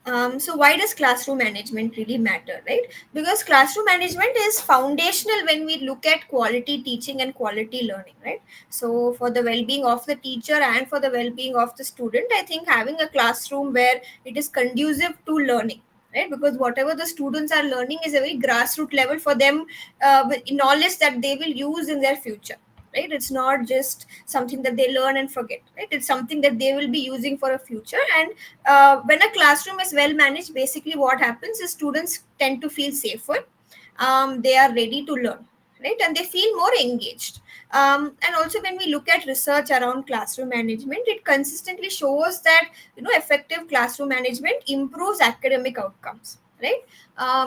So why does classroom management really matter, right? Because classroom management is foundational when we look at quality teaching and quality learning, right? So for the well-being of the teacher and for the well-being of the student, I think having a classroom where it is conducive to learning, right? Because whatever the students are learning is a very grassroots level for them, with knowledge that they will use in their future, right? It's not just something that they learn and forget, right? It's something that they will be using for a future. And when a classroom is well managed, basically what happens is students tend to feel safer. They are ready to learn, right? And they feel more engaged. And also when we look at research around classroom management, it consistently shows that effective classroom management improves academic outcomes, right?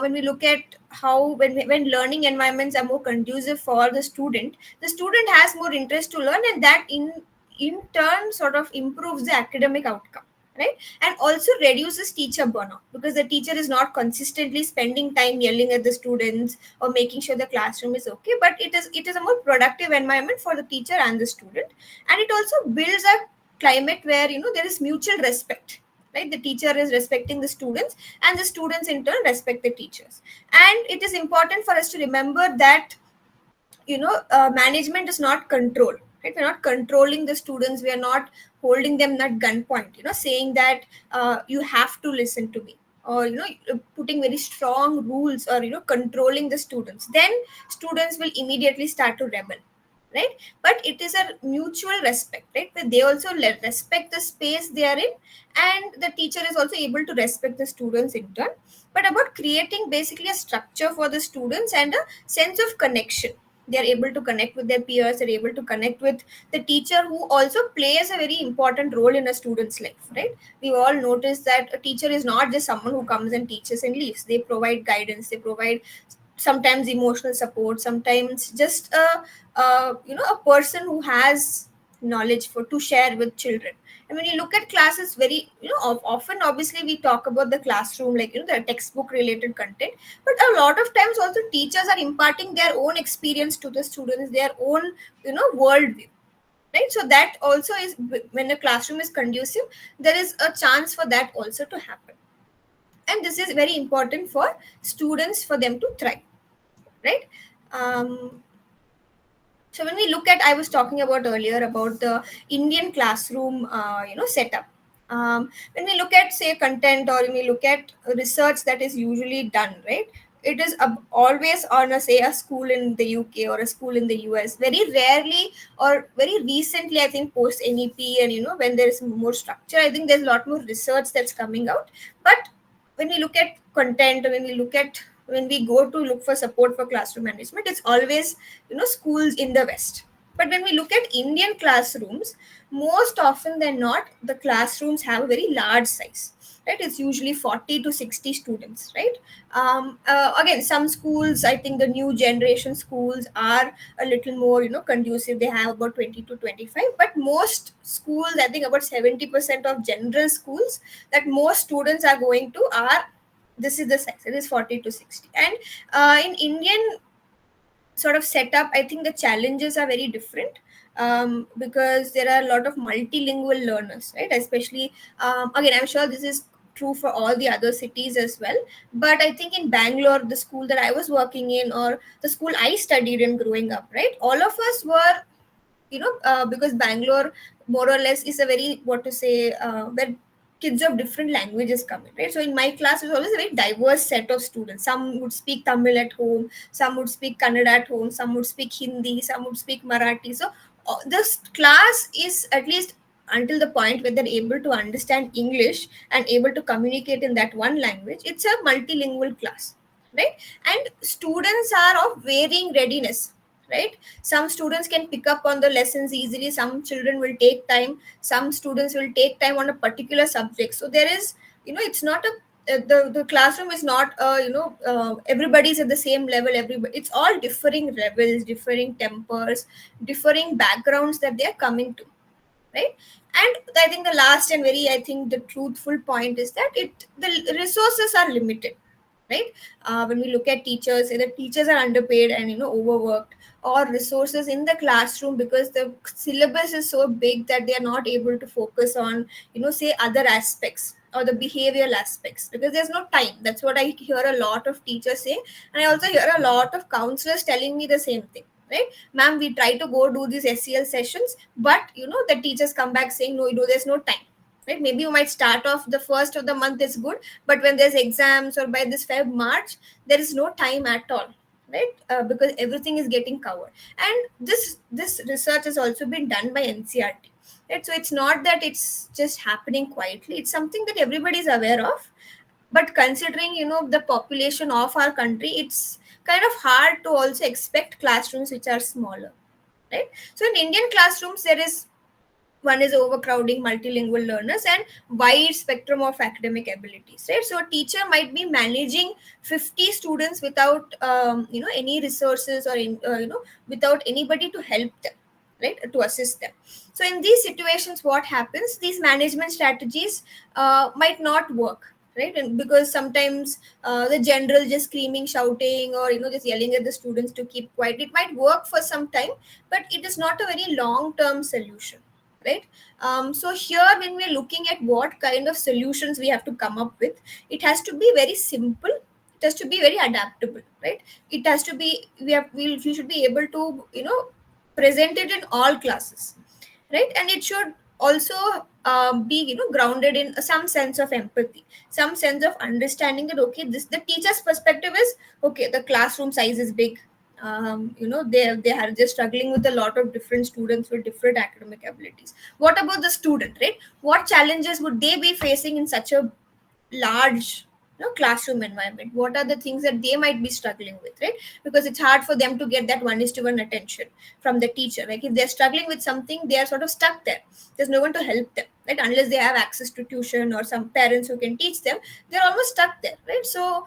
When we look at how when learning environments are more conducive for the student has more interest to learn, and that in turn sort of improves the academic outcome, right? And also reduces teacher burnout, because the teacher is not consistently spending time yelling at the students or making sure the classroom is okay, but it is a more productive environment for the teacher and the student. And it also builds a climate where there is mutual respect, right? The teacher is respecting the students, and the students in turn respect the teachers. And it is important for us to remember that management is not control, right? We're not controlling the students, we are not holding them at gunpoint, saying that you have to listen to me, or putting very strong rules, or controlling the students. Then students will immediately start to rebel, right? But it is a mutual respect, right? Where they also respect the space they are in, and the teacher is also able to respect the students in turn. But about creating basically a structure for the students and a sense of connection. They are able to connect with their peers, they're able to connect with the teacher, who also plays a very important role in a student's life, right? We all notice that a teacher is not just someone who comes and teaches and leaves. They provide guidance, they provide sometimes emotional support, sometimes just a person who has knowledge for to share with children. And when you look at classes, very often obviously we talk about the classroom, like the textbook related content, but a lot of times also teachers are imparting their own experience to the students, their own worldview, right? So that also is, when the classroom is conducive, there is a chance for that also to happen. And this is very important for students, for them to thrive, right? um, so when we look at, I was talking about earlier about the Indian classroom setup. When we look at say content, or when we look at research that is usually done, right, it is always on a say a school in the UK or a school in the US. Very rarely, or very recently, I think post NEP, and when there is more structure, I think there's a lot more research that's coming out. But when we look at content, when we go to look for support for classroom management, it's always schools in the West. But when we look at Indian classrooms, most often than not, the classrooms have a very large size, right? It's usually 40 to 60 students, right? Again, some schools, I think the new generation schools are a little more conducive. They have about 20 to 25, but most schools, I think about 70% of general schools that most students are going to are, this is the size, it is 40 to 60. And in Indian sort of setup, I think the challenges are very different, because there are a lot of multilingual learners, right? Especially, again, I'm sure this is true for all the other cities as well. But I think in Bangalore, the school that I was working in, or the school I studied in growing up, right, all of us were, because Bangalore more or less is a very, what to say, where kids of different languages come in, right? So in my class, it was always a very diverse set of students. Some would speak Tamil at home, some would speak Kannada at home, some would speak Hindi, some would speak Marathi. So this class is, at least until the point where they're able to understand English and able to communicate in that one language, it's a multilingual class, right? And students are of varying readiness, right? Some students can pick up on the lessons easily, some children will take time, some students will take time on a particular subject. So there is, it's not a the classroom is not everybody's at the same level. Everybody, it's all differing levels, differing tempers, differing backgrounds that they're coming to, right? And I think the last and very, I think the truthful point is that the resources are limited, right? When we look at teachers, either teachers are underpaid and overworked, or resources in the classroom, because the syllabus is so big that they are not able to focus on say other aspects, or the behavioral aspects, because there's no time. That's what I hear a lot of teachers say, and I also hear a lot of counselors telling me the same thing, right? Ma'am, we try to go do these SEL sessions, but the teachers come back saying, no, there's no time, right? Maybe you might start off the first of the month is good, but when there's exams or by this Feb March, there is no time at all, right? Because everything is getting covered. And this research has also been done by NCRT, right? So it's not that it's just happening quietly, it's something that everybody is aware of. But considering the population of our country, it's kind of hard to also expect classrooms which are smaller, right? So in Indian classrooms, there is one is overcrowding multilingual learners and wide spectrum of academic abilities, right? So a teacher might be managing 50 students without any resources, or without anybody to help them, right, to assist them. So in these situations, what happens, these management strategies might not work, right? And because sometimes the general just screaming, shouting, or just yelling at the students to keep quiet, it might work for some time, but it is not a very long term solution, right? So here, when we're looking at what kind of solutions we have to come up with, it has to be very simple, it has to be very adaptable, right? It has to be, we should be able to present it in all classes, right? And it should also be grounded in some sense of empathy, some sense of understanding that, okay, this, the teacher's perspective is, okay, the classroom size is big, they are just struggling with a lot of different students with different academic abilities. What about the student, right? What challenges would they be facing in such a large classroom environment? What are the things that they might be struggling with, right? Because it's hard for them to get that 1:1 attention from the teacher. Like if they're struggling with something, they are sort of stuck there. There's no one to help them, right? Unless they have access to tuition or some parents who can teach them, they're almost stuck there, right? So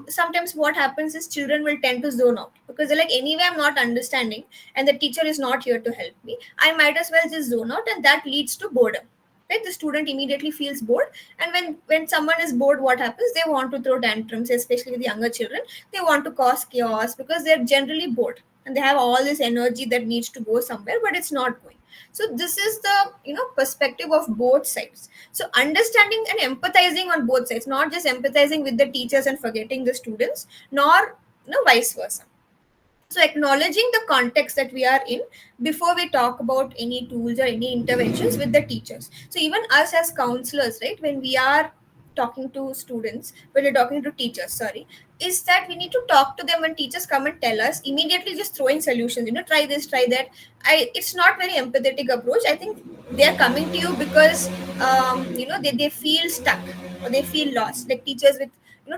sometimes what happens is children will tend to zone out, because they're like, anyway, I'm not understanding, and the teacher is not here to help me, I might as well just zone out, and that leads to boredom, right? The student immediately feels bored, and when someone is bored, what happens, they want to throw tantrums, especially with younger children. They want to cause chaos because they're generally bored, and they have all this energy that needs to go somewhere, but it's not going. So this is the perspective of both sides. So understanding and empathizing on both sides, not just empathizing with the teachers and forgetting the students, nor vice versa. So acknowledging the context that we are in before we talk about any tools or any interventions with the teachers. So even us as counselors, right, when we are talking to students, when we're talking to teachers, sorry, is that we need to talk to them. When teachers come and tell us, immediately just throwing solutions, try this, try that, it's not very empathetic approach. I think they are coming to you because they feel stuck, or they feel lost. Like teachers with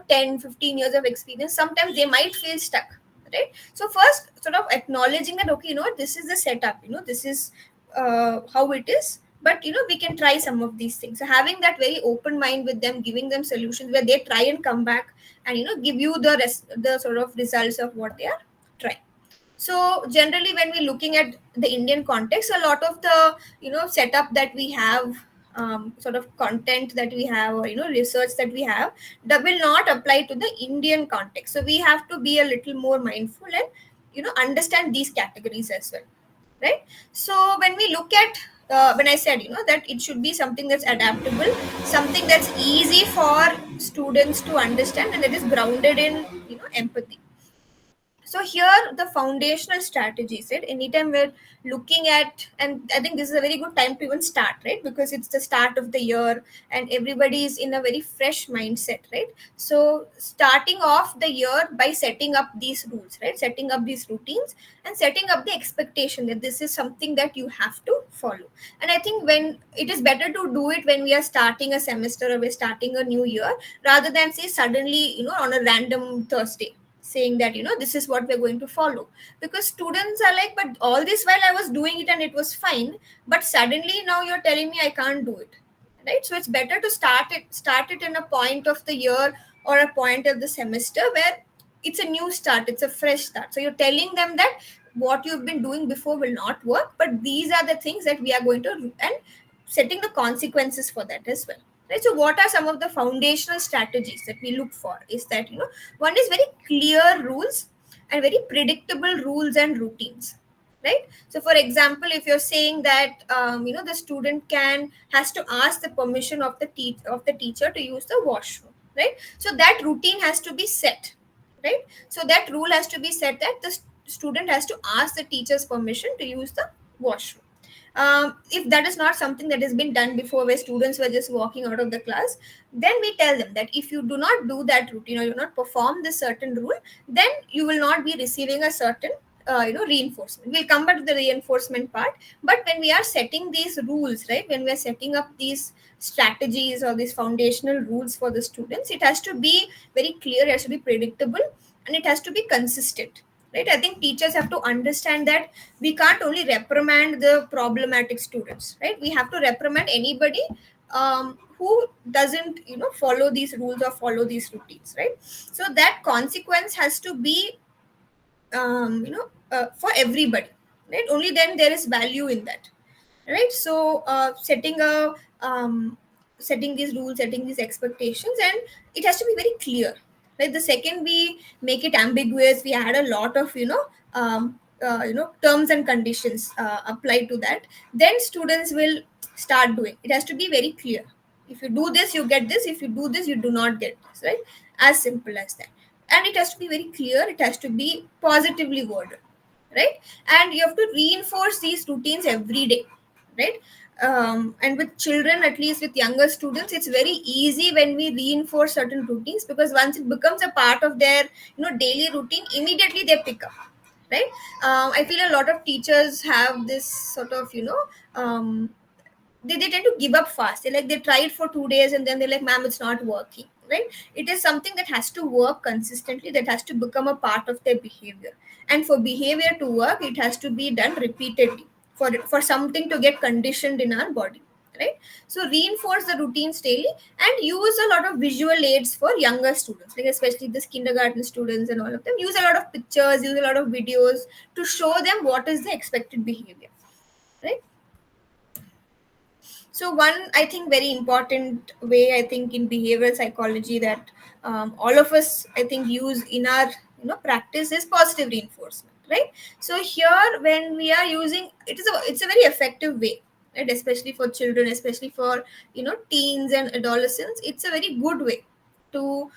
10, 15 years of experience, sometimes they might feel stuck, right? So first, sort of acknowledging that, okay, this is the setup, this is how it is, but we can try some of these things. So having that very open mind with them, giving them solutions where they try and come back and give you the sort of results of what they are trying. So generally, when we're looking at the Indian context, a lot of the setup that we have, sort of content that we have, or research that we have, that will not apply to the Indian context. So we have to be a little more mindful and understand these categories as well, right? So when we look at when I said that it should be something that's adaptable, something that's easy for students to understand, and that is grounded in empathy. So here the foundational strategies, right? Anytime we're looking at, and I think this is a very good time to even start, right? Because it's the start of the year and everybody is in a very fresh mindset, right? So starting off the year by setting up these rules, right? Setting up these routines and setting up the expectation that this is something that you have to follow. And I think when it is better to do it when we are starting a semester or we're starting a new year, rather than say suddenly on a random Thursday saying that this is what we're going to follow. Because students are like, but all this while I was doing it and it was fine, but suddenly now you're telling me I can't do it, right? So it's better to start it in a point of the year or a point of the semester where it's a new start, it's a fresh start. So you're telling them that what you've been doing before will not work, but these are the things that we are going to, and setting the consequences for that as well, right? So what are some of the foundational strategies that we look for is that one is very clear rules and very predictable rules and routines. right? So for example, if you're saying that the student can has to ask the permission of the teacher to use the washroom, right? So that routine has to be set, right? So that rule has to be set that the student has to ask the teacher's permission to use the washroom. If that is not something that has been done before, where students were just walking out of the class, then we tell them that if you do not do that routine or you do not perform this certain rule, then you will not be receiving a certain reinforcement. We'll come back to the reinforcement part. But when we are setting these rules, right, when we are setting up these strategies or these foundational rules for the students, it has to be very clear, it has to be predictable, and it has to be consistent, right? I think teachers have to understand that we can't only reprimand the problematic students, right? We have to reprimand anybody who doesn't follow these rules or follow these routines, right? So that consequence has to be for everybody, right? Only then there is value in that, right? So setting these rules, setting these expectations, and it has to be very clear, right? The second we make it ambiguous, we add a lot of terms and conditions applied to that, then students will start doing. It has to be very clear. If you do this, you get this. If you do this, you do not get this, right? As simple as that. And it has to be very clear, it has to be positively worded, right? And you have to reinforce these routines every day, right? And with children, at least with younger students, it's very easy when we reinforce certain routines, because once it becomes a part of their daily routine, immediately they pick up, right? I feel a lot of teachers have this sort of they tend to give up fast. They try it for 2 days and then they're like, ma'am, it's not working, right? It is something that has to work consistently, that has to become a part of their behavior. And for behavior to work, it has to be done repeatedly for something to get conditioned in our body, right? So reinforce the routines daily, and use a lot of visual aids for younger students, like especially this kindergarten students and all of them. Use a lot of pictures, use a lot of videos to show them what is the expected behavior, right? So one, I think, very important way, I think, in behavioral psychology that all of us, I think, use in our practice is positive reinforcement, right? So here, when we are using it, it's a very effective way, right? Especially for children, especially for teens and adolescents, it's a very good way to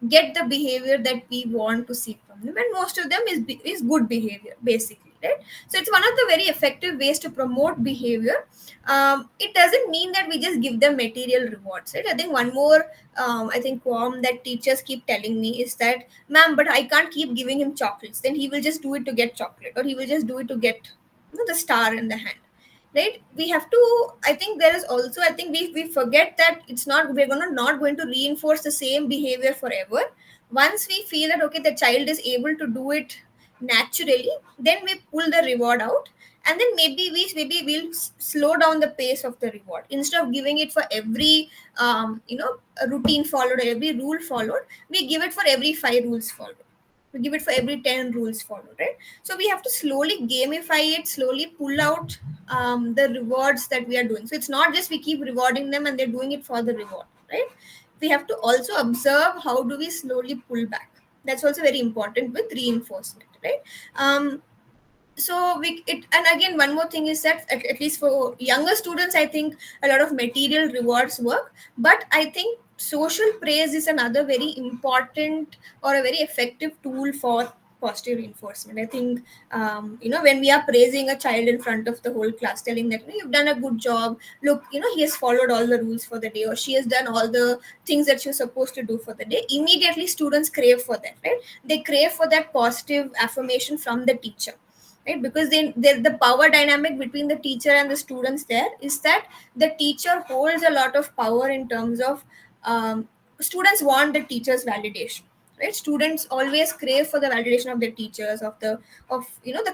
get the behavior that we want to see from them, and most of them is good behavior, basically, right? So it's one of the very effective ways to promote behavior. It doesn't mean that we just give them material rewards, right? I think one more I think qualm that teachers keep telling me is that, ma'am, but I can't keep giving him chocolates, then he will just do it to get chocolate, or he will just do it to get the star in the hand, right? We have to, I think there is also, I think we forget that it's not, we're gonna not going to reinforce the same behavior forever. Once we feel that okay, the child is able to do it naturally, then we pull the reward out, and then maybe we'll slow down the pace of the reward. Instead of giving it for every a routine followed or every rule followed, we give it for every 5 rules followed, we give it for every 10 rules followed, right? So we have to slowly gamify it, slowly pull out the rewards that we are doing. So it's not just we keep rewarding them and they're doing it for the reward, right? We have to also observe how do we slowly pull back. That's also very important with reinforcement, right? So we it and again, one more thing is that at least for younger students, I think a lot of material rewards work, but I think social praise is another very important or a very effective tool for positive reinforcement. I think when we are praising a child in front of the whole class, telling that you've done a good job, look, he has followed all the rules for the day, or she has done all the things that she's supposed to do for the day, immediately students crave for that, right? They crave for that positive affirmation from the teacher, right? Because the power dynamic between the teacher and the students there is that the teacher holds a lot of power in terms of students want the teacher's validation, right? Students always crave for the validation of their teachers, of the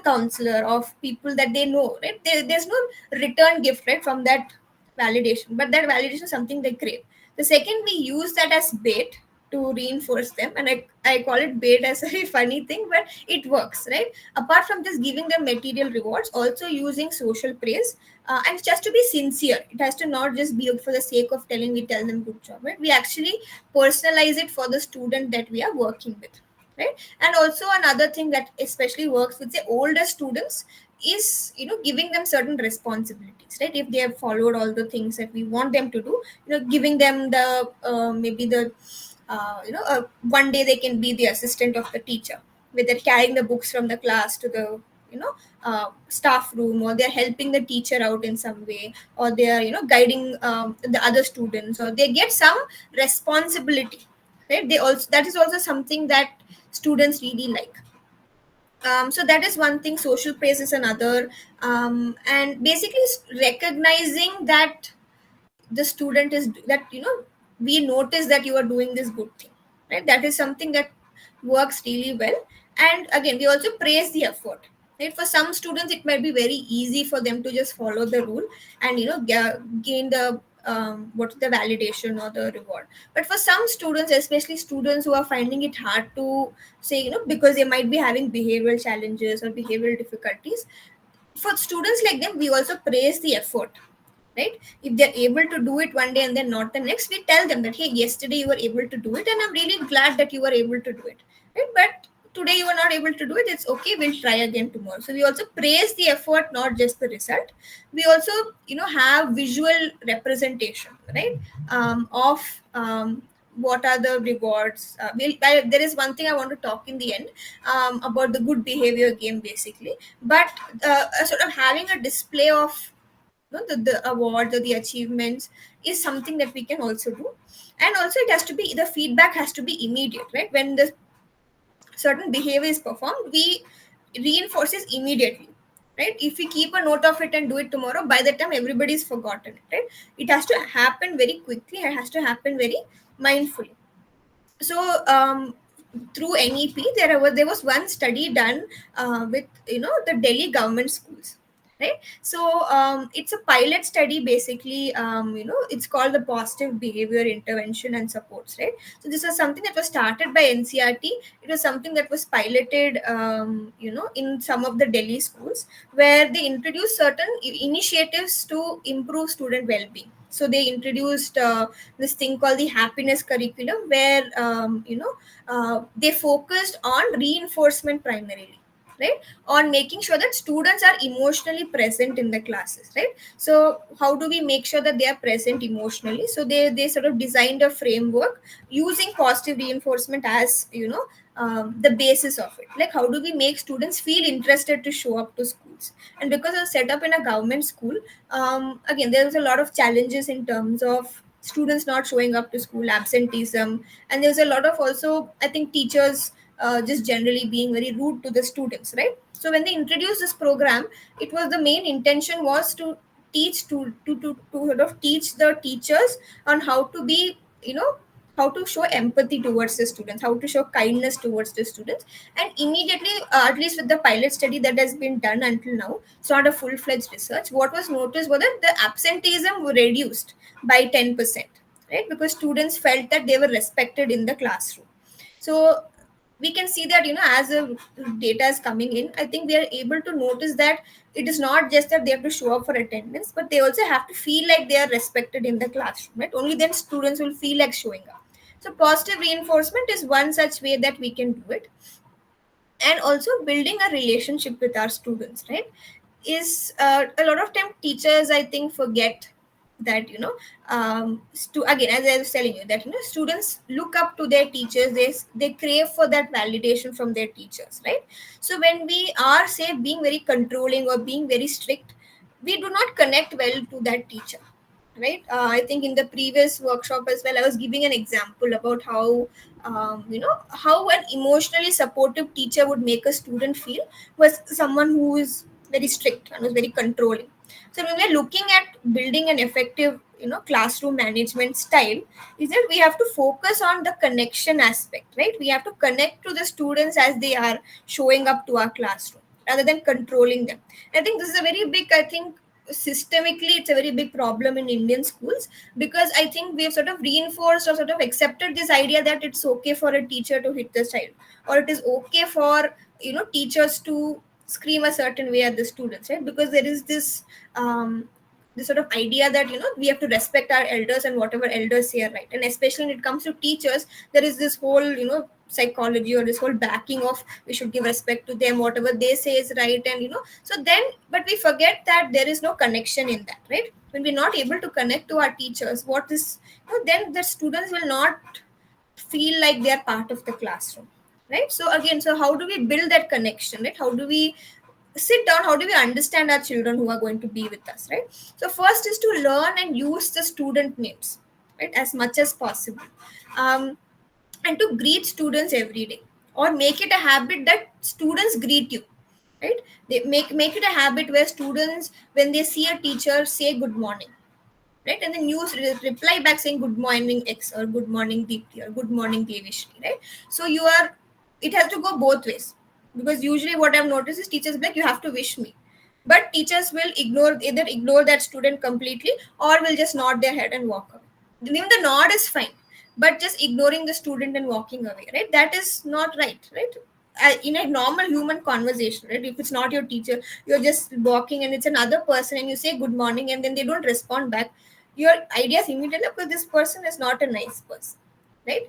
counselor, of people that they know, right? There's no return gift, right, from that validation, but that validation is something they crave. The second we use that as bait to reinforce them, and I call it bait as a funny thing, but it works, right? Apart from just giving them material rewards, also using social praise, and just to be sincere. It has to not just be for the sake of telling, we tell them good job, right? We actually personalize it for the student that we are working with, right? And also another thing that especially works with the older students is, giving them certain responsibilities, right? If they have followed all the things that we want them to do, giving them the maybe the one day they can be the assistant of the teacher, where they're carrying the books from the class to the you know staff room, or they're helping the teacher out in some way, or they are guiding the other students, or they get some responsibility, right? They also, that is also something that students really like. So that is one thing. Social praise is another. And basically recognizing that the student is that, we notice that you are doing this good thing, right? That is something that works really well. And again, we also praise the effort, right? For some students it might be very easy for them to just follow the rule and gain the what's the validation or the reward. But for some students, especially students who are finding it hard to say, because they might be having behavioral challenges or behavioral difficulties, for students like them, we also praise the effort, right? If they're able to do it one day and then not the next, we tell them that, hey, yesterday you were able to do it, and I'm really glad that you were able to do it, right? But today you were not able to do it, it's okay, we'll try again tomorrow. So we also praise the effort, not just the result. We also have visual representation, right? Of what are the rewards. There is one thing I want to talk in the end, about the good behavior game basically. But sort of having a display of the awards or the achievements is something that we can also do. And also it has to be, the feedback has to be immediate, right? When the certain behavior is performed, we reinforce it immediately, right? If we keep a note of it and do it tomorrow, by the time everybody's forgotten it, right? It has to happen very quickly, it has to happen very mindfully. So through NEP, there was one study done with the Delhi government schools, right? So it's a pilot study basically. It's called the positive behavior intervention and supports, right? So this was something that was started by NCRT. It was something that was piloted in some of the Delhi schools, where they introduced certain initiatives to improve student well-being. So they introduced this thing called the happiness curriculum, where they focused on reinforcement primarily, right? On making sure that students are emotionally present in the classes, right? So how do we make sure that they are present emotionally? So they sort of designed a framework using positive reinforcement as the basis of it. Like, how do we make students feel interested to show up to schools? And because I was set up in a government school, again, there was a lot of challenges in terms of students not showing up to school, absenteeism, and there's a lot of also, I think, teachers just generally being very rude to the students, right? So when they introduced this program, it was, the main intention was to sort of teach the teachers on how to be, how to show empathy towards the students, how to show kindness towards the students. And immediately, at least with the pilot study that has been done until now, it's not a full-fledged research, what was noticed was that the absenteeism reduced by 10%, right? Because students felt that they were respected in the classroom. So we can see that, as the data is coming in, I think we are able to notice that it is not just that they have to show up for attendance, but they also have to feel like they are respected in the classroom, right? Only then students will feel like showing up. So positive reinforcement is one such way that we can do it. And also building a relationship with our students, right? Is a lot of time teachers, I think, forget that, again, as I was telling you, that students look up to their teachers, they crave for that validation from their teachers, right? So when we are, say, being very controlling or being very strict, we do not connect well to that teacher, right? I think in the previous workshop as well, I was giving an example about how how an emotionally supportive teacher would make a student feel was someone who is very strict and was very controlling. So when we're looking at building an effective classroom management style, is that we have to focus on the connection aspect, right? We have to connect to the students as they are showing up to our classroom, rather than controlling them. I think this is a very big, I think, systemically it's a very big problem in Indian schools, because I think we have sort of reinforced or sort of accepted this idea that it's okay for a teacher to hit the child, or it is okay for teachers to scream a certain way at the students, right? Because there is this the sort of idea that we have to respect our elders and whatever elders say are right. And especially when it comes to teachers, there is this whole psychology or this whole backing of we should give respect to them, whatever they say is right. And so then, but we forget that there is no connection in that, right? When we're not able to connect to our teachers, what is then the students will not feel like they are part of the classroom, right? So again, so how do we build that connection, right? How do we sit down, how do we understand our children who are going to be with us, right? So first is to learn and use the student names, right, as much as possible. um, and to greet students every day, or make it a habit that students greet you, right? They make it a habit where students, when they see a teacher, say good morning, right? And then you reply back saying good morning X, or good morning Deepti, or good morning Devishri, right? So you are, it has to go both ways, because usually what I've noticed is teachers be like, you have to wish me, but teachers will either ignore that student completely, or will just nod their head and walk away. Even the nod is fine, but just ignoring the student and walking away, right? That is not right, right? In a normal human conversation, right? If it's not your teacher, you're just walking and it's another person, and you say good morning and then they don't respond back, your ideas immediately, because this person is not a nice person, right?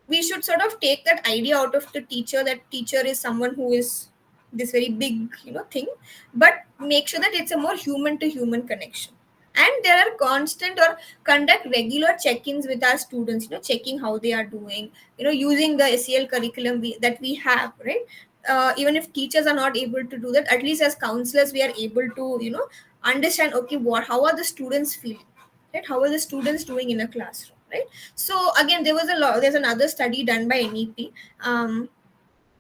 We should sort of take that idea out of the teacher, that teacher is someone who is this very big thing, but make sure that it's a more human to human connection. And there are constant, or conduct regular check-ins with our students, checking how they are doing, using the SEL curriculum that we have, right? Even if teachers are not able to do that, at least as counselors we are able to understand, okay, what, how are the students feeling, right? How are the students doing in a classroom, right? So again, there's another study done by NEP,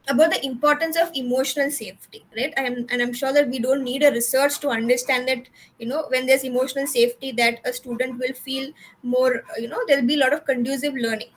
about the importance of emotional safety, right? And I'm sure that we don't need a research to understand that when there's emotional safety, that a student will feel more, there'll be a lot of conducive learning,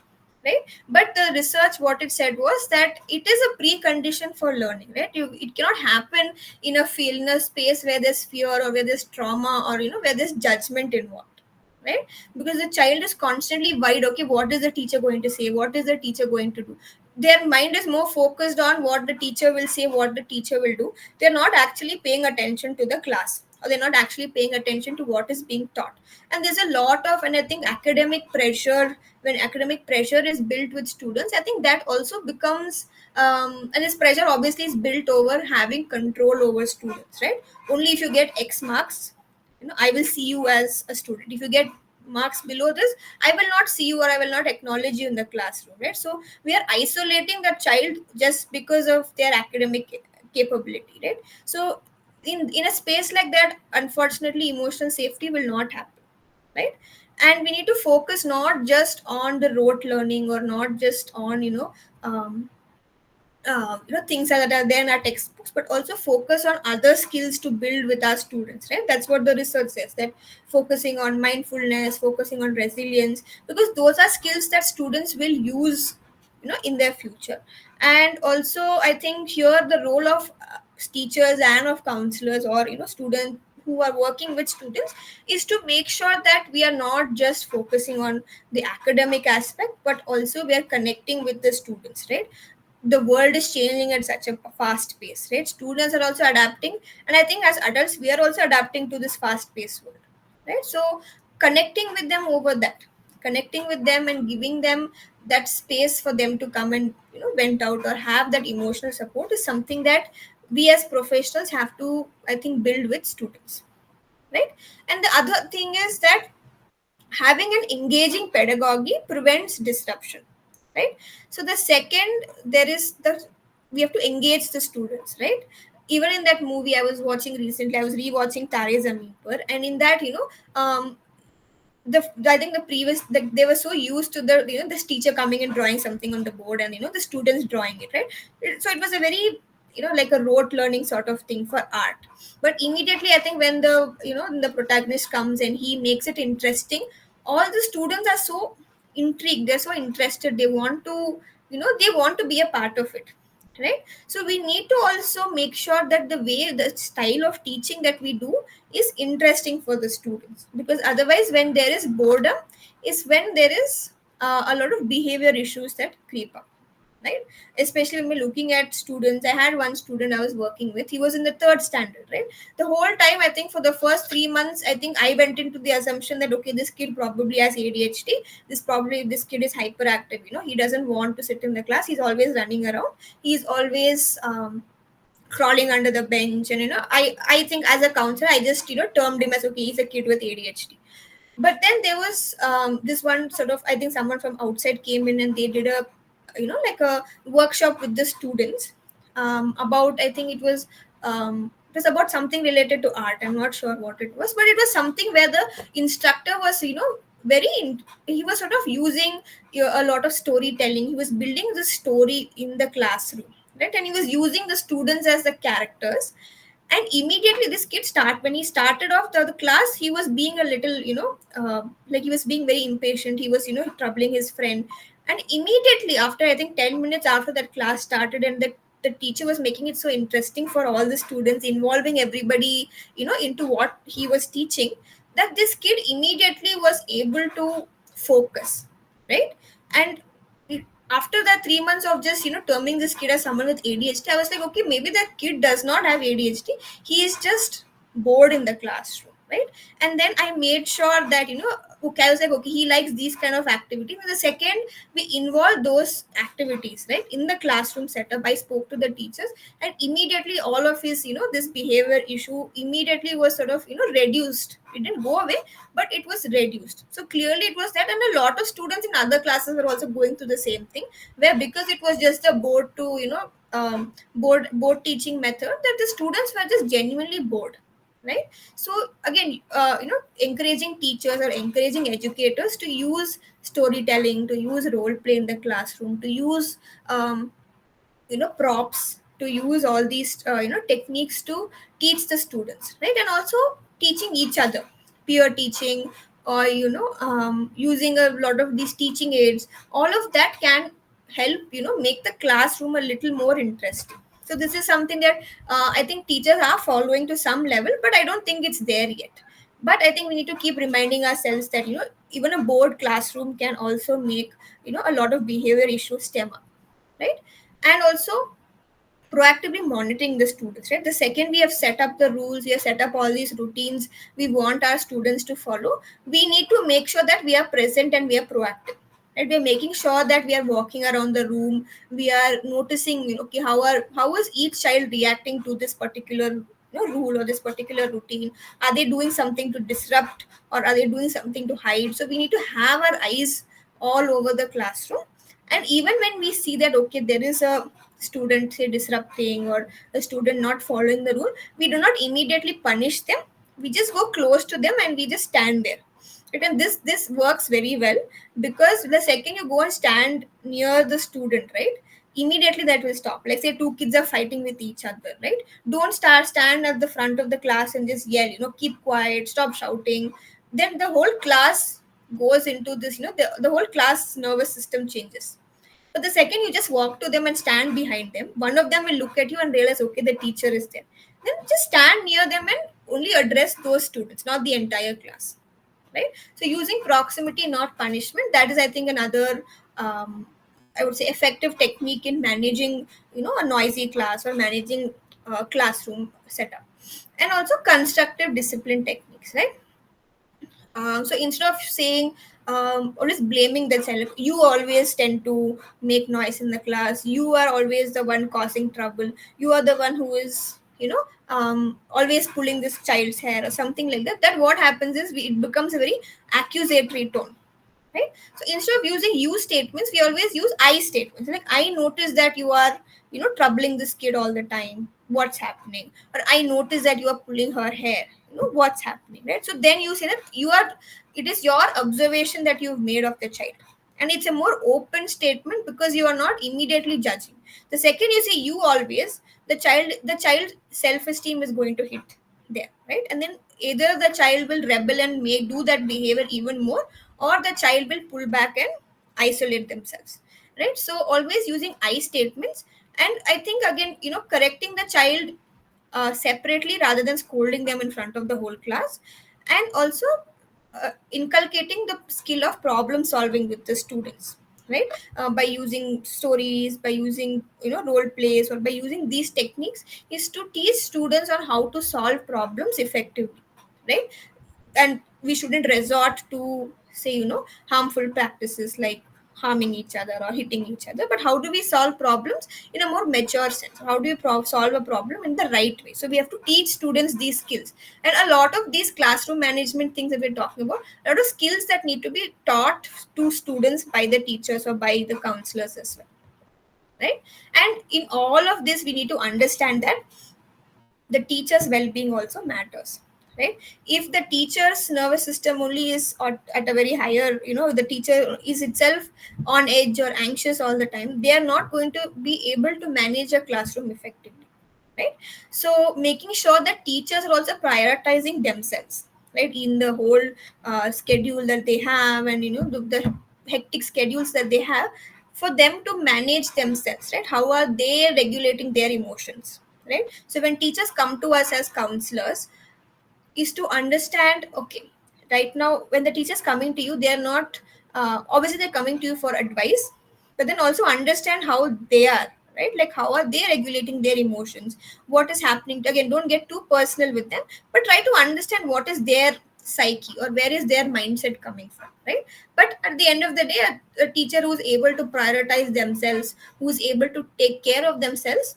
right? But the research, what it said was that it is a precondition for learning, right? It cannot happen in a space where there's fear, or where there's trauma, or where there's judgment involved, right? Because the child is constantly worried, okay, what is the teacher going to say, what is the teacher going to do? Their mind is more focused on what the teacher will say, what the teacher will do. They're not actually paying attention to the class, or they're not actually paying attention to what is being taught. And there's a lot of, and I think academic pressure, when academic pressure is built with students, I think that also becomes, and this pressure obviously is built over having control over students, right? Only if you get X marks, I will see you as a student. If you get marks below this, I will not see you, or I will not acknowledge you in the classroom, right? So we are isolating the child just because of their academic capability, right? So in a space like that, unfortunately, emotional safety will not happen, right? And we need to focus not just on the rote learning, or not just on um, things that are there in our textbooks, but also focus on other skills to build with our students, right? That's what the research says, that focusing on mindfulness, focusing on resilience, because those are skills that students will use in their future. And also, I think here the role of teachers and of counselors, or students who are working with students, is to make sure that we are not just focusing on the academic aspect, but also we are connecting with the students, right? The world is changing at such a fast pace, right? Students are also adapting, and I think as adults we are also adapting to this fast paced world, right? So connecting with them over that, connecting with them and giving them that space for them to come and vent out, or have that emotional support, is something that we as professionals have to, I think, build with students, right? And the other thing is that having an engaging pedagogy prevents disruption, right? So the second, there is the, we have to engage the students, right? Even in that movie I was watching recently, I was rewatching Tare Zameen Par, and in that the I think the previous, they were so used to the this teacher coming and drawing something on the board, and the students drawing it, right? So it was a very like a rote learning sort of thing for art. But immediately, I think, when the the protagonist comes and he makes it interesting, all the students are so intrigued, they're so interested, they want to they want to be a part of it, right? So we need to also make sure that the style of teaching that we do is interesting for the students, because otherwise when there is boredom is when there is a lot of behavior issues that creep up, right? Especially when we're looking at students. I had one student I was working with. He was in the third standard, right? The whole time, I think for the first 3 months, I think I went into the assumption that okay, this kid probably has ADHD. This kid is hyperactive. He doesn't want to sit in the class. He's always running around. He's always crawling under the bench, and I think as a counselor, I just termed him as okay, he's a kid with ADHD. But then there was this one sort of, I think someone from outside came in and they did a like a workshop with the students about, I think it was about something related to art. I'm not sure what it was, but it was something where the instructor was he was sort of using a lot of storytelling. He was building the story in the classroom, right? And he was using the students as the characters. And immediately this kid when he started off the class, he was being a little like he was being very impatient. He was troubling his friend. And immediately after, I think 10 minutes after that class started, and the teacher was making it so interesting for all the students, involving everybody into what he was teaching, that this kid immediately was able to focus, right? And after that 3 months of just terming this kid as someone with ADHD, I was like, okay, maybe that kid does not have ADHD. He is just bored in the classroom, right? And then I made sure that okay, I was like, okay, he likes these kind of activities. And the second we involved those activities, right, in the classroom setup, I spoke to the teachers, and immediately all of his this behavior issue immediately was sort of reduced. It didn't go away, but it was reduced. So clearly it was that. And a lot of students in other classes were also going through the same thing, where because it was just a board teaching method, that the students were just genuinely bored, right? So again, encouraging teachers or encouraging educators to use storytelling, to use role play in the classroom, to use props, to use all these techniques to teach the students, right? And also teaching each other, peer teaching, or using a lot of these teaching aids. All of that can help make the classroom a little more interesting. So this is something that I think teachers are following to some level, but I don't think it's there yet. But I think we need to keep reminding ourselves that even a bored classroom can also make a lot of behavior issues stem up, right? And also proactively monitoring the students, right? The second we have set up the rules, we have set up all these routines we want our students to follow, we need to make sure that we are present and we are proactive, right? We're making sure that we are walking around the room, we are noticing okay, how is each child reacting to this particular rule or this particular routine. Are they doing something to disrupt, or are they doing something to hide? So we need to have our eyes all over the classroom. And even when we see that okay, there is a student say disrupting, or a student not following the rule, we do not immediately punish them. We just go close to them and we just stand there, right? And this works very well, because the second you go and stand near the student, right, immediately that will stop. Like say two kids are fighting with each other, right? Don't stand at the front of the class and just yell, keep quiet, stop shouting. Then the whole class goes into this, the whole class nervous system changes. But the second you just walk to them and stand behind them, one of them will look at you and realize, okay, the teacher is there. Then just stand near them and only address those students, not the entire class, right? So using proximity, not punishment, that is, I think, another, I would say, effective technique in managing, a noisy class or managing classroom setup. And also constructive discipline techniques, right? So instead of saying always blaming the child, you always tend to make noise in the class, you are always the one causing trouble, you are the one who is always pulling this child's hair or something like that, that what happens is it becomes a very accusatory tone, right? So instead of using you statements, we always use I statements. Like, I notice that you are, troubling this kid all the time. What's happening? Or I notice that you are pulling her hair. What's happening, right? So then you say that it is your observation that you've made of the child. And it's a more open statement because you are not immediately judging. The second you say you always, the child self-esteem is going to hit there, right? And then either the child will rebel and may do that behavior even more, or the child will pull back and isolate themselves, right? So always using I statements. And I think again, correcting the child separately rather than scolding them in front of the whole class. And also inculcating the skill of problem solving with the students. right? By using stories, by using role plays, or by using these techniques, is to teach students on how to solve problems effectively, right? And we shouldn't resort to, say, harmful practices like harming each other or hitting each other, but how do we solve problems in a more mature sense? How do you solve a problem in the right way? So we have to teach students these skills. And a lot of these classroom management things that we're talking about, a lot of skills that need to be taught to students by the teachers or by the counselors as well, right? And in all of this, we need to understand that the teacher's well-being also matters, right? If the teacher's nervous system only is at a very higher, the teacher is itself on edge or anxious all the time, they are not going to be able to manage a classroom effectively, right? So making sure that teachers are also prioritizing themselves, right, in the whole schedule that they have, and the hectic schedules that they have, for them to manage themselves, right? How are they regulating their emotions, right? So when teachers come to us as counselors, is to understand, okay, right now when the teachers coming to you, they are not obviously they're coming to you for advice, but then also understand how they are, right? Like how are they regulating their emotions, what is happening. Again, don't get too personal with them, but try to understand what is their psyche or where is their mindset coming from, right? But at the end of the day, a teacher who's able to prioritize themselves, who's able to take care of themselves,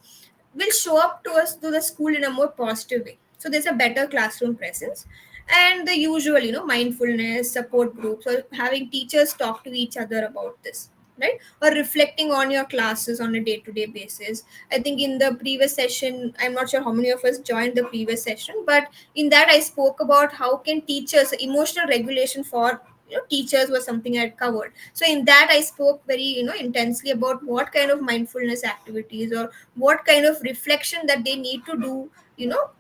will show up to us to the school in a more positive way. So there's a better classroom presence. And the usual, mindfulness support groups, or having teachers talk to each other about this, right? Or reflecting on your classes on a day-to-day basis. I think in the previous session, I'm not sure how many of us joined the previous session, but in that I spoke about how can teachers, emotional regulation for teachers was something I had covered. So in that I spoke very intensely about what kind of mindfulness activities or what kind of reflection that they need to do, you know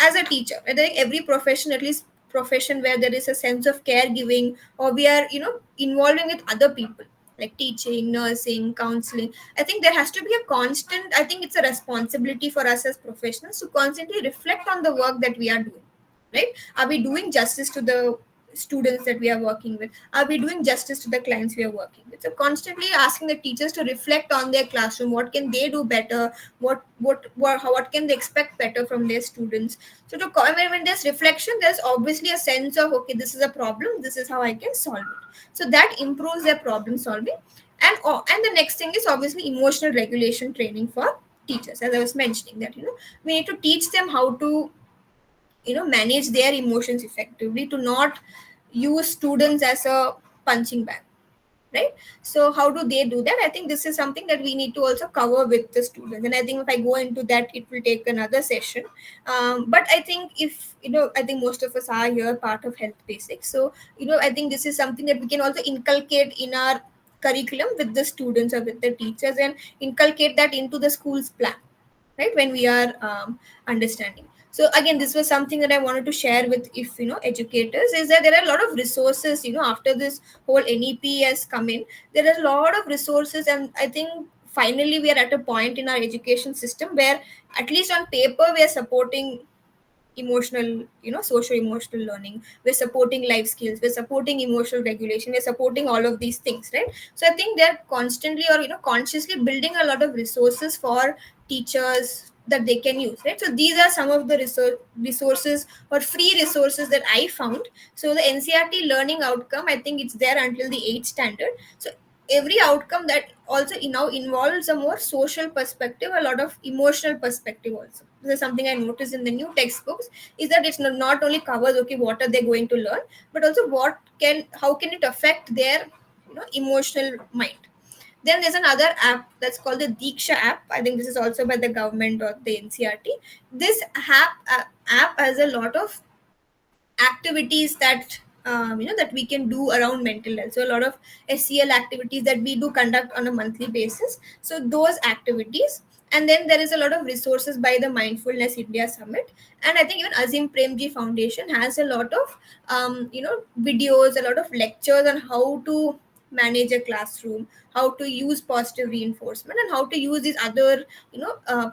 as a teacher. I think every profession, at least profession where there is a sense of caregiving, or we are involving with other people, like teaching, nursing, counseling, I think there has to be a constant, I think it's a responsibility for us as professionals to constantly reflect on the work that we are doing, right? Are we doing justice to the students that we are working with? Are we doing justice to the clients we are working with? So constantly asking the teachers to reflect on their classroom, what can they do better, what can they expect better from their students. So when there's reflection, there's obviously a sense of, okay, this is a problem, this is how I can solve it. So that improves their problem solving. And the next thing is obviously emotional regulation training for teachers, as I was mentioning, that we need to teach them how to manage their emotions effectively, to not use students as a punching bag, right? So how do they do that? I think this is something that we need to also cover with the students, and I think if I go into that, it will take another session. But I think if I think most of us are here part of health basics, so I think this is something that we can also inculcate in our curriculum with the students or with the teachers, and inculcate that into the school's plan, right, when we are understanding. So again, this was something that I wanted to share with, if educators, is that there are a lot of resources, after this whole NEP has come in, there are a lot of resources. And I think finally we are at a point in our education system where, at least on paper, we are supporting emotional, social emotional learning, we're supporting life skills, we're supporting emotional regulation, we're supporting all of these things, right? So I think they're constantly, or consciously building a lot of resources for teachers that they can use, right? So these are some of the resources or free resources that I found. So the NCRT learning outcome, I think it's there until the 8th standard. So every outcome that also now involves a more social perspective, a lot of emotional perspective also. This is something I noticed in the new textbooks, is that it's not only covers, okay, what are they going to learn, but also how can it affect their emotional mind. Then there's another app that's called the Diksha app. I think this is also by the government or the NCRT. This app has a lot of activities that that we can do around mental health. So a lot of SEL activities that we do conduct on a monthly basis, so those activities. And then there is a lot of resources by the Mindfulness India Summit. And I think even Azim Premji Foundation has a lot of videos, a lot of lectures on how to manage a classroom, how to use positive reinforcement, and how to use these other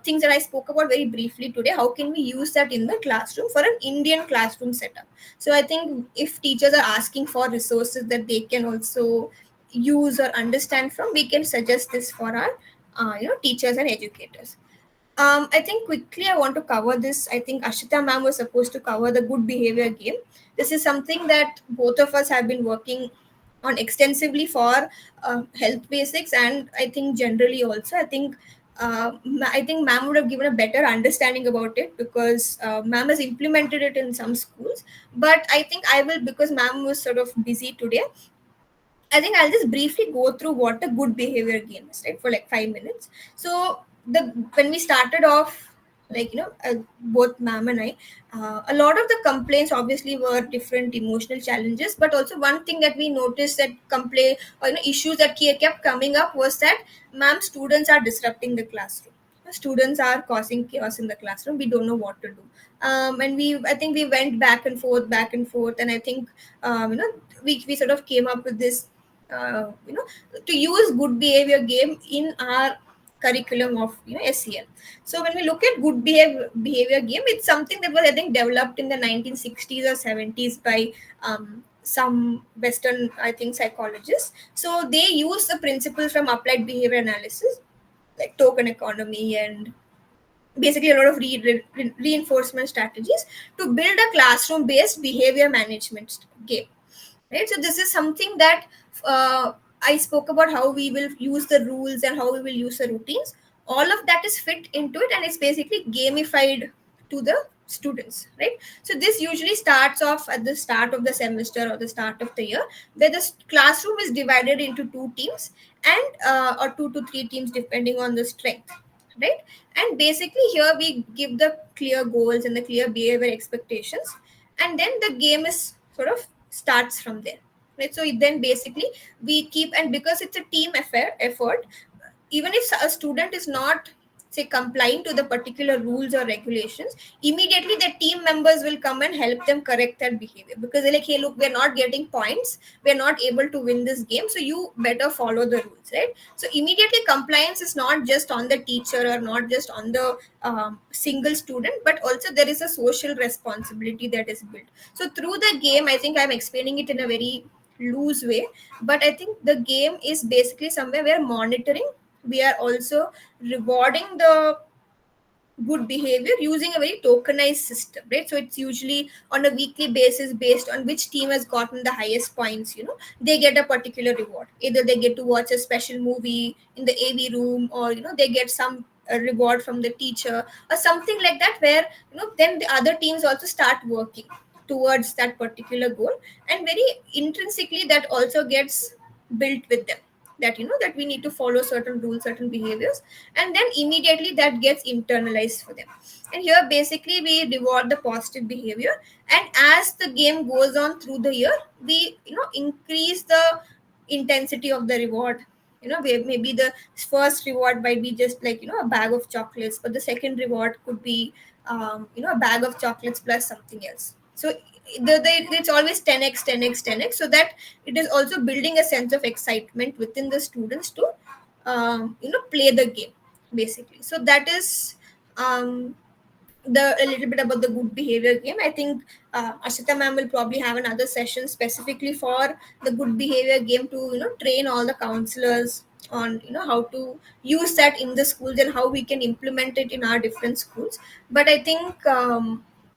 things that I spoke about very briefly today. How can we use that in the classroom for an Indian classroom setup? So I think if teachers are asking for resources that they can also use or understand from, we can suggest this for our teachers and educators. I think quickly I want to cover this. I think Ashita ma'am was supposed to cover the good behavior game. This is something that both of us have been working on extensively for health basics, and I think generally also. I think ma'am would have given a better understanding about it, because ma'am has implemented it in some schools. But I think I will, because ma'am was sort of busy today, I think I'll just briefly go through what a good behavior game is, right, for like 5 minutes. So the when we started off, both ma'am and I, a lot of the complaints obviously were different emotional challenges, but also one thing that we noticed that complaint or issues that kept coming up was that, ma'am, students are disrupting the classroom. Students are causing chaos in the classroom. We don't know what to do. And I think we went back and forth, and I think we sort of came up with this uh, you know to use good behavior game in our curriculum of SEL. So when we look at behavior game, it's something that was, I think, developed in the 1960s or 70s by some Western, I think, psychologists. So they use the principles from applied behavior analysis, like token economy, and basically a lot of reinforcement strategies to build a classroom based behavior management game, right? So this is something that I spoke about, how we will use the rules and how we will use the routines. All of that is fit into it, and it's basically gamified to the students, right? So this usually starts off at the start of the semester or the start of the year, where the classroom is divided into two teams, and or two to three teams depending on the strength, right? And basically here we give the clear goals and the clear behavior expectations, and then the game is sort of starts from there, right? So then basically we keep, and because it's a team effort, even if a student is not, say, complying to the particular rules or regulations, immediately the team members will come and help them correct that behavior, because they're like, hey, look, we're not getting points, we're not able to win this game, so you better follow the rules, right? So immediately compliance is not just on the teacher or not just on the single student, but also there is a social responsibility that is built. So through the game, I think I'm explaining it in a very loose way, but I think the game is basically somewhere where monitoring, we are also rewarding the good behavior using a very tokenized system, right? So it's usually on a weekly basis, based on which team has gotten the highest points, they get a particular reward. Either they get to watch a special movie in the AV room, or they get some reward from the teacher or something like that, where then the other teams also start working towards that particular goal, and very intrinsically that also gets built with them, that that we need to follow certain rules, certain behaviors, and then immediately that gets internalized for them. And here basically we reward the positive behavior, and as the game goes on through the year, we increase the intensity of the reward. Maybe the first reward might be just like a bag of chocolates, but the second reward could be a bag of chocolates plus something else. So it's always 10x 10x 10x, so that it is also building a sense of excitement within the students to play the game, basically. So that is a little bit about the good behavior game. I think Ashita ma'am will probably have another session specifically for the good behavior game, to train all the counselors on how to use that in the schools and how we can implement it in our different schools. But I think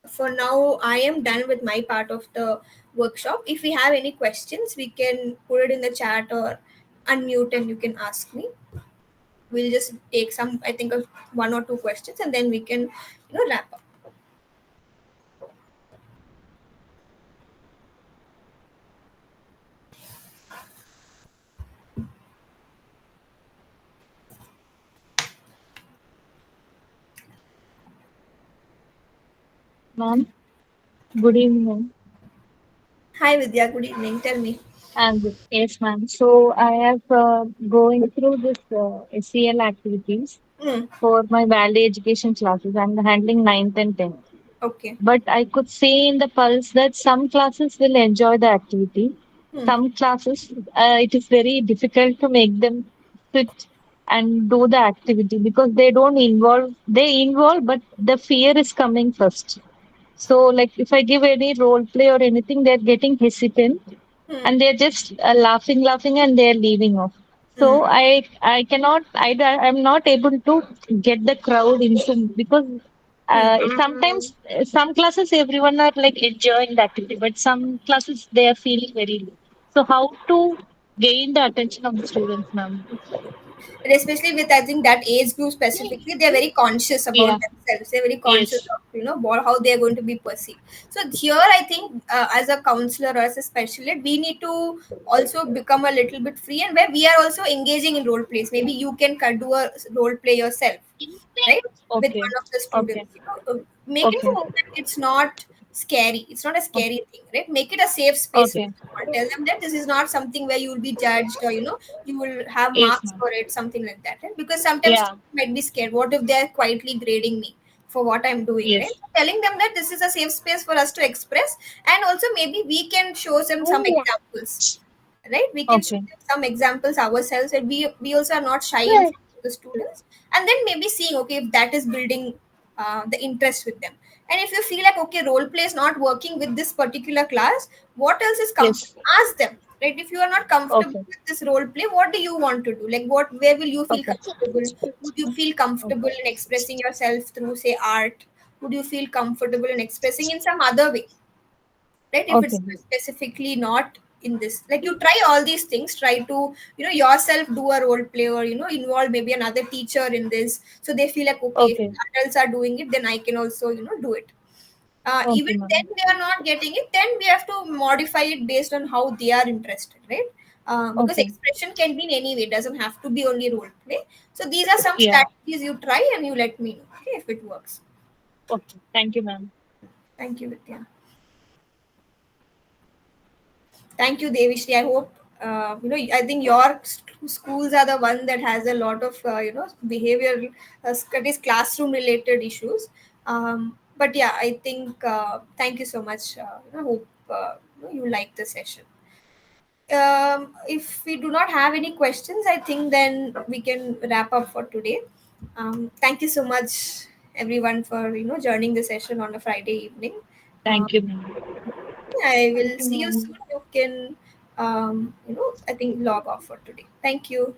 for now I am done with my part of the workshop. If we have any questions, we can put it in the chat or unmute and you can ask me. We'll just take some, I think, of one or two questions, and then we can wrap up. Ma'am, good evening. Hi Vidya, good evening. Tell me. And yes, ma'am. So I have going through this SEL activities Hmm. for my value education classes. I'm handling ninth and 10th. Okay. But I could see in the pulse that some classes will enjoy the activity. Hmm. Some classes, it is very difficult to make them sit and do the activity because they don't involve, they involve, but the fear is coming first. So, like if I give any role play or anything, they're getting hesitant. Hmm. and they're just laughing, and they're leaving off. Hmm. So I cannot, I'm not able to get the crowd into, because Hmm. sometimes some classes everyone are like enjoying the activity, but some classes they are feeling very low. So how to gain the attention of the students, ma'am? And especially with, I think, that age group specifically, they're very conscious about Yeah. themselves. They're very conscious Yes. of, how they're going to be perceived. So here I think, as a counselor or as a specialist, we need to also become a little bit free, and where we are also engaging in role plays. Maybe you can do a role play yourself, right, with Okay. one of the Okay. students, make it Okay. so that it's not scary, it's not a Okay. scary thing, right? Make it a safe space. Okay. Tell them that this is not something where you will be judged, or you will have Yes, marks ma'am. for it, something like that, right? Because sometimes Yeah. students might be scared, what if they're quietly grading me for what I'm doing, right? Yes. So telling them that this is a safe space for us to express, and also maybe we can show them some examples, right? We can show Okay. them some examples ourselves, and we also are not shy in front of the students, and then maybe seeing, okay, if that is building the interest with them. And if you feel like, okay, role play is not working with this particular class, what else is Yes. comfortable, ask them, right? If you are not comfortable Okay. with this role play, what do you want to do? Like, where will you feel Okay. comfortable? Would you feel Okay. comfortable in expressing yourself through, say, art? Would you feel comfortable in expressing in some other way, right? If it's Okay. specifically not in this, like, you try all these things, try to yourself do a role play, or involve maybe another teacher in this, so they feel like, okay, if Okay. adults are doing it, then I can also do it. Even Okay, then ma'am. they are not getting it, then we have to modify it based on how they are interested, right? Because Okay. expression can be in any way, it doesn't have to be only role play. So these are some Yeah. strategies you try, and you let me know, okay, if it works. Okay. Thank you, ma'am. Thank you, Vidya. Thank you, Devishri. I hope I think your schools are the one that has a lot of behavior, that is classroom related issues. But yeah, I think thank you so much. Hope you like the session. If we do not have any questions, I think then we can wrap up for today. Thank you so much, everyone, for joining the session on a Friday evening. Um, Thank you, ma'am. I Thank will you, see you ma'am. soon. You can, I think, log off for today. Thank you.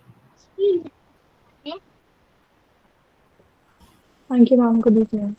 Thank you, ma'am. Good evening.